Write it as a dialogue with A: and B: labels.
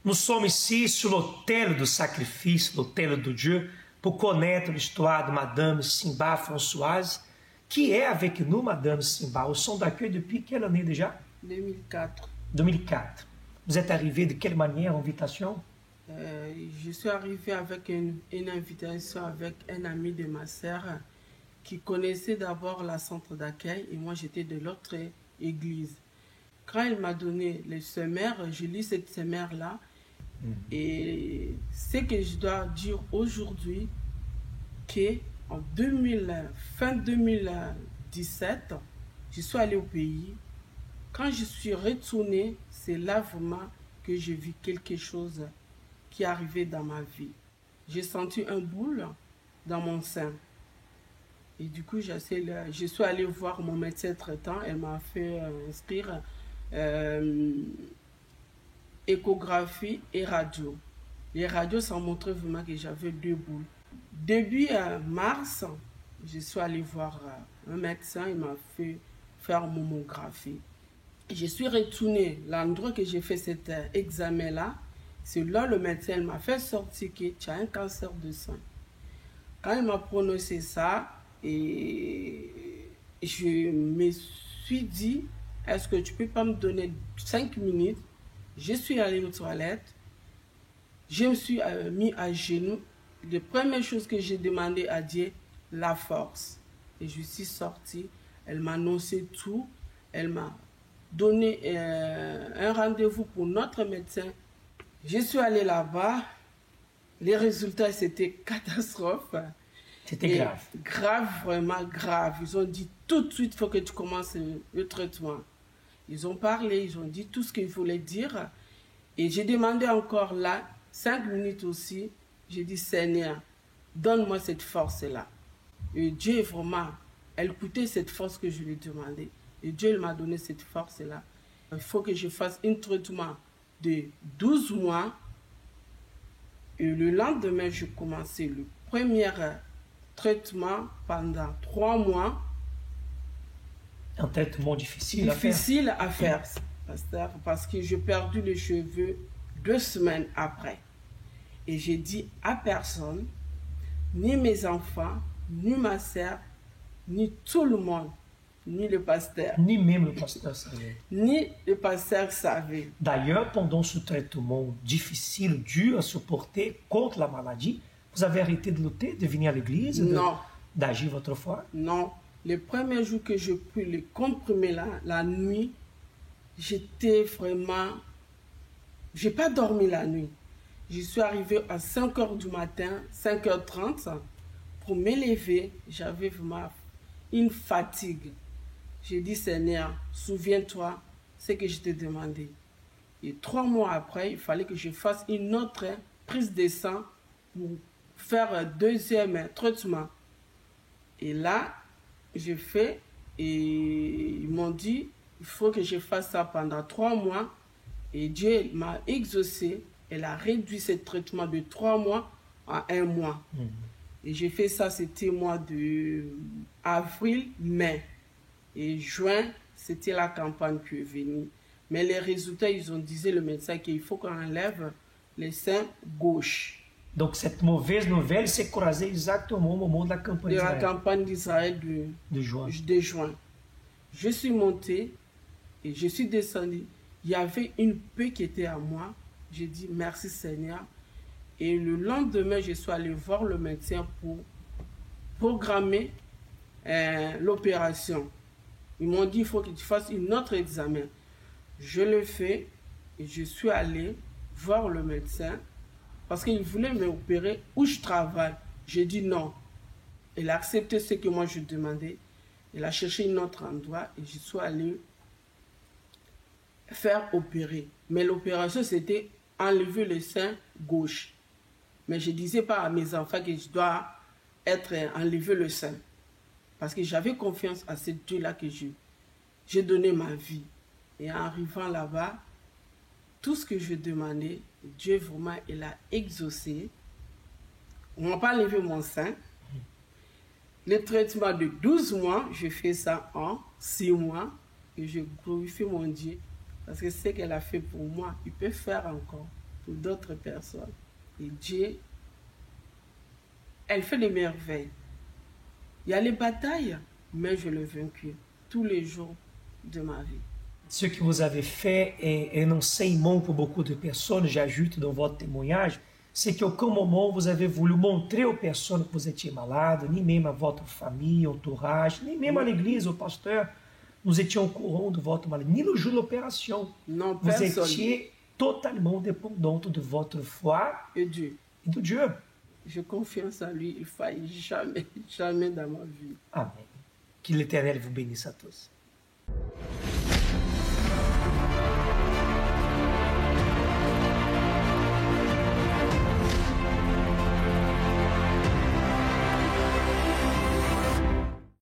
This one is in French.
A: Nous sommes ici sur l'autel du sacrifício, l'autel de Dieu, pour connaître l'histoire de Madame Simba Françoise, qui est avec nous, Madame Simba, au centre d'accueil depuis quelle année déjà?
B: 2004.
A: 2004. Vous êtes arrivée de quelle manière, invitation?
B: Je suis arrivée avec une invitation avec un ami de ma sœur qui connaissait d'abord la centre d'accueil et moi j'étais de l'autre église. Quand il m'a donné le sommaire, je lis cette sommaire-là et ce que je dois dire aujourd'hui, qu'en fin 2017, je suis allée au pays. Quand je suis retournée, c'est là vraiment que j'ai vu quelque chose qui arrivait dans ma vie. J'ai senti un boule dans mon sein. Et du coup, je suis allée voir mon médecin traitant. Elle m'a fait inscrire échographie et radio. Les radios, ça montrait vraiment que j'avais 2 boules. Début mars, je suis allée voir un médecin. Il m'a fait faire mammographie. Je suis retournée. L'endroit que j'ai fait cet examen-là, c'est là le médecin m'a fait sortir que tu as un cancer de sein. Quand il m'a prononcé ça, et je me suis dit, est-ce que tu peux pas me donner 5 minutes? Je suis allée aux toilettes, je me suis mis à genoux. La première chose que j'ai demandé à Dieu, la force. Et je suis sortie, elle m'a annoncé tout, elle m'a donné un rendez-vous pour notre médecin. Je suis allée là-bas, les résultats c'était catastrophe.
A: C'était grave.
B: Grave, vraiment grave. Ils ont dit tout de suite, il faut que tu commences le traitement. Ils ont parlé, ils ont dit tout ce qu'ils voulaient dire. Et j'ai demandé encore là, 5 minutes aussi, j'ai dit Seigneur, donne-moi cette force-là. Et Dieu vraiment, elle coûtait cette force que je lui ai demandé. Et Dieu m'a donné cette force-là. Il faut que je fasse un traitement de 12 mois. Et le lendemain, je commençais le premier traitement pendant 3 mois.
A: Un traitement difficile
B: à faire, pasteur, parce que j'ai perdu les cheveux 2 semaines après. Et j'ai dit à personne, ni mes enfants, ni ma sœur, ni tout le monde, ni le pasteur.
A: Ni même le pasteur savait.
B: Ni le pasteur savait.
A: D'ailleurs, pendant ce traitement difficile, dur à supporter contre la maladie, vous avez arrêté de lutter, de venir à l'église, d'agir votre foi?
B: Non. Le premier jour que j'ai pris les comprimés la nuit, j'étais vraiment... J'ai pas dormi la nuit. Je suis arrivée à 5h du matin, 5h30, pour m'élever. J'avais vraiment une fatigue. J'ai dit, Seigneur, souviens-toi ce que je t'ai demandé. Et 3 mois après, il fallait que je fasse une autre prise de sang pour faire un 2e traitement. Et là, j'ai fait et ils m'ont dit, il faut que je fasse ça pendant 3 mois. Et Dieu m'a exaucé. Elle a réduit ce traitement de 3 mois à 1 mois. Et j'ai fait ça, c'était mois de avril, mai. Et juin, c'était la campagne qui est venue. Mais les résultats, ils ont dit, le médecin, qu'il faut qu'on enlève les seins gauche.
A: Donc cette mauvaise nouvelle s'est croisée exactement au moment de la campagne d'Israël.
B: De la campagne d'Israël de juin. Je suis montée et je suis descendue. Il y avait une paix qui était à moi. J'ai dit merci Seigneur. Et le lendemain, je suis allée voir le médecin pour programmer l'opération. Ils m'ont dit il faut que tu fasses un autre examen. Je le fais et je suis allée voir le médecin parce qu'il voulait m'opérer où je travaille. J'ai dit non. Il a accepté ce que moi je demandais. Il a cherché un autre endroit et je suis allée faire opérer. Mais l'opération, c'était enlever le sein gauche. Mais je ne disais pas à mes enfants que je dois enlever le sein. Parce que j'avais confiance à ce Dieu-là que j'ai donné ma vie. Et en arrivant là-bas, tout ce que je demandais, Dieu vraiment, il a exaucé. On ne m'a pas enlevé mon sein. Le traitement de 12 mois, je fais ça en 6 mois. Et je glorifie mon Dieu. Parce que ce qu'elle a fait pour moi, il peut faire encore. pour d'autres personnes. Et Dieu, elle fait des merveilles. Il y a les batailles, mais je l'ai vaincu tous les jours de ma vie.
A: Ce que vous avez fait est un enseignement pour beaucoup de personnes, j'ajoute dans votre témoignage, c'est qu'à aucun moment vous avez voulu montrer aux personnes que vous étiez malade, ni même à votre famille, entourage, ni même à l'église, au pasteur, nous étions au courant de votre maladie, ni le jour de l'opération.
B: Non,
A: Vous
B: personne.
A: étiez totalement dépendante de votre foi
B: Et Dieu.
A: et de Dieu.
B: Je confiance en lui, il ne faillit jamais, jamais dans ma vie.
A: Amém. Que l'Éternel vous bénisse à tous.